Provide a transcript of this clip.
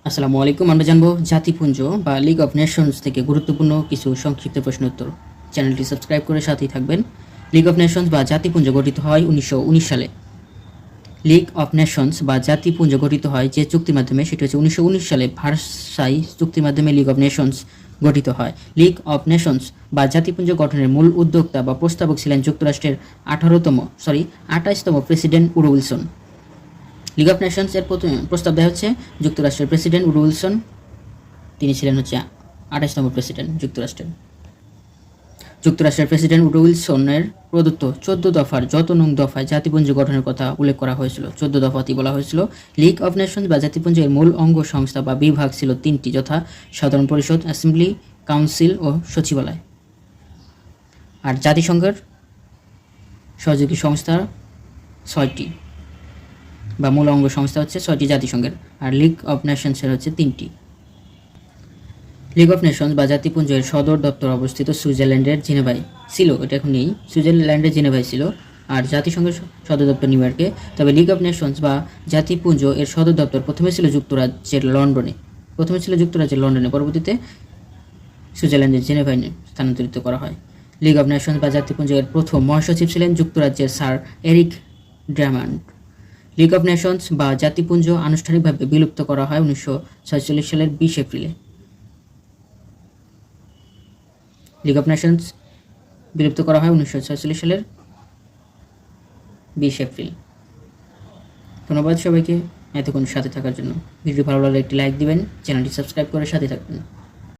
আসসালামু আলাইকুম। আমরা জানবো জাতিপুঞ্জ বা লিগ অফ নেশনস থেকে গুরুত্বপূর্ণ কিছু সংক্ষিপ্ত প্রশ্ন উত্তর। চ্যানেলটি সাবস্ক্রাইব করে সাথেই থাকবেন। লিগ অফ নেশনস বা জাতিপুঞ্জ গঠিত হয় 1919 সালে। লিগ অফ নেশনস বা জাতিপুঞ্জ গঠিত হয় যে চুক্তির মাধ্যমে, সেটি হচ্ছে 1919 সালে ভার্সাই চুক্তির মাধ্যমে লিগ অফ নেশনস গঠিত হয়। লিগ অফ নেশনস বা জাতিপুঞ্জ গঠনের মূল উদ্যোক্তা বা প্রস্তাবক ছিলেন যুক্তরাষ্ট্রের 28তম president Woodrow Wilson. League of Nations এর প্রস্তাব দেওয়া হচ্ছে যুক্তরাষ্ট্রের প্রেসিডেন্ট উড্রো উইলসন। তিনি ছিলেন হচ্ছে 28তম প্রেসিডেন্ট যুক্তরাষ্ট্রের। যুক্তরাষ্ট্রের প্রেসিডেন্ট উড্রো উইলসনের প্রদত্ত 14 দফার যত নং দফায় জাতিপুঞ্জ গঠনের কথা উল্লেখ করা হয়েছিল। 14 দফাতেই বলা হয়েছিল লিগ অফ নেশনস বা জাতিপুঞ্জের মূল অঙ্গ সংস্থা বা বিভাগ ছিল তিনটি, যথা সাধারণ পরিষদ, অ্যাসেম্বলি, কাউন্সিল ও সচিবালয়। আর জাতিসংঘের সহযোগী সংস্থা 6টি বা মূল অঙ্গ সংস্থা হচ্ছে 6টি জাতিসংঘের, আর লিগ অফ নেশনসের হচ্ছে 3টি। লিগ অফ নেশনস বা জাতিপুঞ্জের সদর দপ্তর অবস্থিত সুইজারল্যান্ডের জেনেভায় ছিল, এটা এখন নেই, সুইজারল্যান্ডের জেনেভায় ছিল। আর জাতিসংঘের সদর দপ্তর নিউ ইয়র্কে। তবে লিগ অফ নেশনস বা জাতিপুঞ্জ এর সদর দপ্তর প্রথমে ছিল যুক্তরাজ্যের লন্ডনে, পরবর্তীতে সুইজারল্যান্ডের জেনেভায় স্থানান্তরিত করা হয়। লিগ অফ নেশনস বা জাতিপুঞ্জ এর প্রথম মহাসচিব ছিলেন যুক্তরাজ্যের sir Eric Drummond. League of Nations বা জাতিপুঞ্জ আনুষ্ঠানিকভাবে বিলুপ্ত করা হয় 1946 সালের 20 এপ্রিলে। লিগ অফ নেশনস বিলুপ্ত করা হয় 1946 সালের 20 এপ্রিল। ধন্যবাদ সবাইকে এতক্ষণ সাথে থাকার জন্য। ভিডিও ভালো লাগলে একটি লাইক দিবেন, চ্যানেলটি সাবস্ক্রাইব করে সাথে থাকবেন।